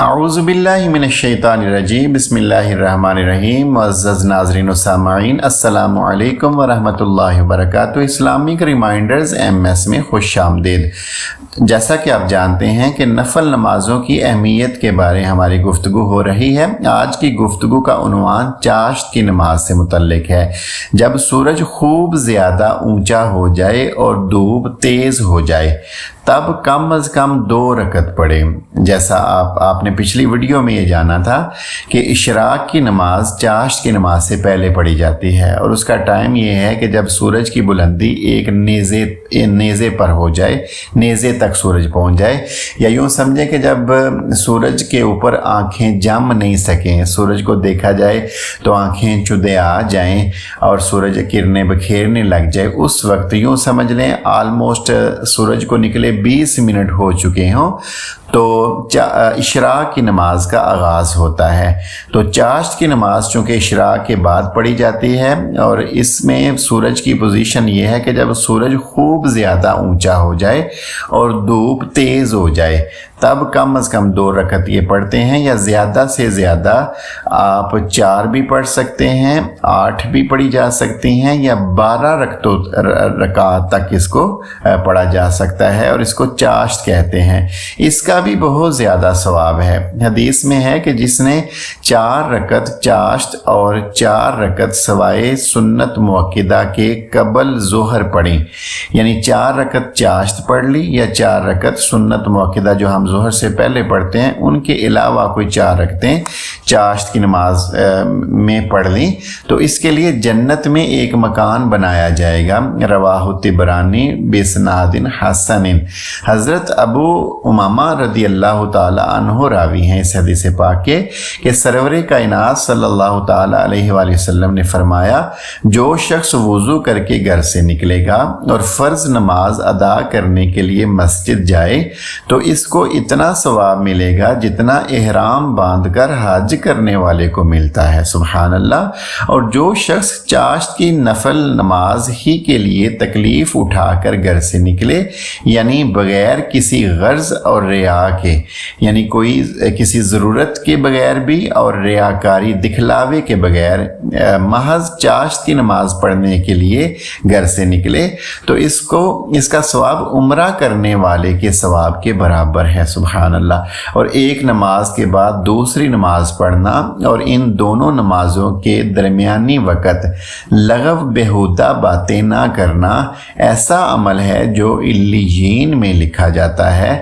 اعوذ باللہ من الشیطان الرجیم بسم اللہ الرحمن الرحیم معزز ناظرین و سامعین السلام علیکم ورحمۃ اللہ وبرکاتہ۔ اسلامک ریمائنڈرز MS میں خوش آمدید۔ جیسا کہ آپ جانتے ہیں کہ نفل نمازوں کی اہمیت کے بارے ہماری گفتگو ہو رہی ہے۔ آج کی گفتگو کا عنوان چاشت کی نماز سے متعلق ہے۔ جب سورج خوب زیادہ اونچا ہو جائے اور دھوپ تیز ہو جائے تب کم از کم 2 رکعت پڑھے۔ جیسا آپ نے پچھلی ویڈیو میں یہ جانا تھا کہ اشراق کی نماز چاشت کی نماز سے پہلے پڑھی جاتی ہے اور اس کا ٹائم یہ ہے کہ جب سورج کی بلندی ایک نیزے پر ہو جائے، نیزے تک سورج پہنچ جائے، یا یوں سمجھے کہ جب سورج کے اوپر آنکھیں جم نہیں سکیں، سورج کو دیکھا جائے تو آنکھیں چدے آ جائیں اور سورج کرنیں بکھیرنے لگ جائے، اس وقت یوں سمجھ لیں آلموسٹ سورج کو نکلے 20 منٹ ہو چکے ہوں تو اشراق کی نماز کا آغاز ہوتا ہے۔ تو چاشت کی نماز چونکہ اشراق کے بعد پڑھی جاتی ہے اور اس میں سورج کی پوزیشن یہ ہے کہ جب سورج خوب زیادہ اونچا ہو جائے اور دھوپ تیز ہو جائے تب کم از کم 2 رکعت یہ پڑھتے ہیں، یا زیادہ سے زیادہ آپ 4 بھی پڑھ سکتے ہیں، 8 بھی پڑھی جا سکتی ہیں، یا 12 رکعت تک اس کو پڑھا جا سکتا ہے اور اس کو چاشت کہتے ہیں۔ اس کا بھی بہت زیادہ ثواب ہے۔ حدیث میں ہے کہ جس نے 4 رکعت چاشت اور 4 رکعت سوائے سنت مؤکدہ کے قبل ظہر پڑھی، یعنی 4 رکعت چاشت پڑھ لی یا 4 رکعت سنت مؤکدہ جو ہم ظہر سے پہلے پڑھتے ہیں ان کے علاوہ کوئی 4 رکعتیں چاشت کی نماز میں پڑھ لیں تو اس کے لیے جنت میں ایک مکان بنایا جائے گا۔ رواہ طبرانی بسناد حسن۔ حضرت ابو امامہ رضی اللہ تعالی عنہ راوی ہیں اس حدیث پاک کے کہ سرور کائنات صلی اللہ تعالی علیہ وآلہ وسلم نے فرمایا، جو شخص وضو کر کے گھر سے نکلے گا اور فرض نماز ادا کرنے کے لیے مسجد جائے تو اس کو اتنا ثواب ملے گا جتنا احرام باندھ کر حج کرنے والے کو ملتا ہے۔ سبحان اللہ۔ اور جو شخص چاشت کی نفل نماز ہی کے لیے تکلیف اٹھا کر گھر سے نکلے، یعنی بغیر کسی غرض اور ریا کے، یعنی کوئی کسی ضرورت کے بغیر بھی اور ریاکاری دکھلاوے کے بغیر محض چاشت کی نماز پڑھنے کے لیے گھر سے نکلے تو اس کا ثواب عمرہ کرنے والے کے ثواب کے برابر ہے۔ سبحان اللہ۔ اور ایک نماز کے بعد دوسری نماز پڑھنا اور ان دونوں نمازوں کے درمیانی وقت لغو بہودہ باتیں نہ کرنا ایسا عمل ہے جو علیین میں لکھا جاتا ہے۔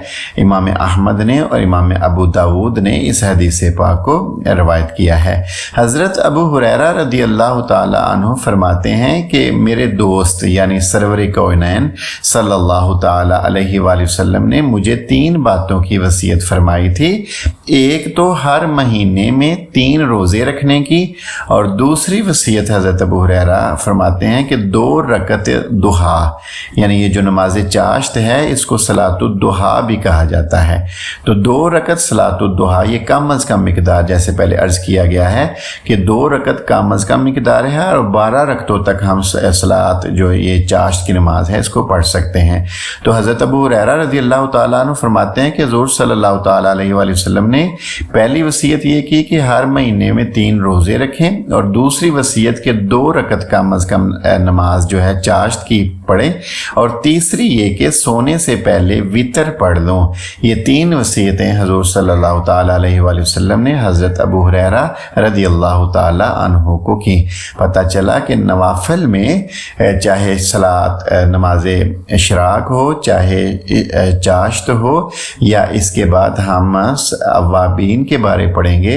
امام احمد نے اور امام ابو داود نے اس حدیث پاک کو روایت کیا ہے۔ حضرت ابو ہریرہ رضی اللہ تعالی عنہ فرماتے ہیں کہ میرے دوست یعنی سرور کونین صلی اللہ تعالی علیہ وآلہ وسلم نے مجھے 3 باتوں کی وصیت فرمائی تھی۔ ایک تو ہر مہینے میں 3 روزے رکھنے کی، اور دوسری وصیت حضرت ابو ہریرہ فرماتے ہیں کہ 2 رکعت ضحیٰ، یعنی یہ جو نماز چاشت ہے اس کو صلاۃ الضحیٰ بھی کہا جاتا ہے۔ تو 2 رکعت صلاۃ الضحیٰ یہ کم از کم مقدار، جیسے پہلے عرض کیا گیا ہے کہ 2 رکعت کم از کم مقدار ہے اور 12 رکعتوں تک ہم صلاۃ جو یہ چاشت کی نماز ہے اس کو پڑھ سکتے ہیں۔ تو حضرت ابو ہریرہ رضی اللہ تعالیٰ عنہ فرماتے ہیں کہ حضور صلی اللہ تعالیٰ علیہ وآلہ وسلم نے پہلی وصیت یہ کی کہ ہر مہینے میں 3 روزے رکھیں، اور دوسری وصیت کہ 2 رکعت کم از کم نماز جو ہے چاشت کی پڑھیں، اور تیسری یہ کہ سونے سے پہلے وتر پڑھ لوں۔ یہ 3 وصیتیں حضور صلی اللہ تعالیٰ علیہ وآلہ وسلم نے حضرت ابو ہریرہ رضی اللہ تعالیٰ عنہ کو کی۔ پتہ چلا کہ نوافل میں چاہے نماز اشراق ہو، چاہے چاشت ہو، یا اس کے بعد ہم اوابین کے بارے پڑھیں گے،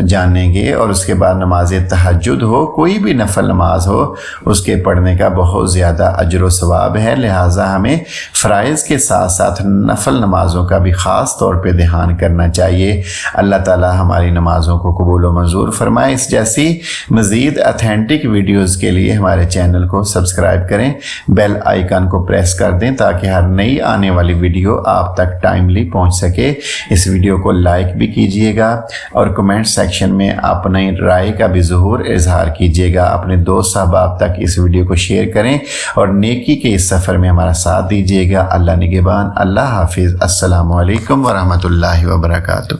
جانیں گے، اور اس کے بعد نماز تہجد ہو، کوئی بھی نفل نماز ہو، اس کے پڑھنے کا بہت زیادہ اجر و ثواب ہے۔ لہٰذا ہمیں فرائض کے ساتھ ساتھ نفل نمازوں کا بھی خاص طور پہ دھیان کرنا چاہیے۔ اللہ تعالی ہماری نمازوں کو قبول و منظور فرمائے۔ اس جیسی مزید اتھینٹک ویڈیوز کے لیے ہمارے چینل کو سبسکرائب کریں، بیل آئیکن کو پریس کر دیں تاکہ ہر نئی آنے والی ویڈیو آپ تک ٹائملی پہنچ سکے۔ اس ویڈیو کو لائک بھی کیجیے گا اور کمنٹ سیکشن میں اپنی رائے کا بھی ظہور اظہار کیجیے گا۔ اپنے دوست احباب تک اس ویڈیو کو شیئر کریں اور نیکی کے اس سفر میں ہمارا ساتھ دیجیے گا۔ اللہ نگہبان، اللہ حافظ، السلام علیکم ورحمۃ اللہ وبرکاتہ۔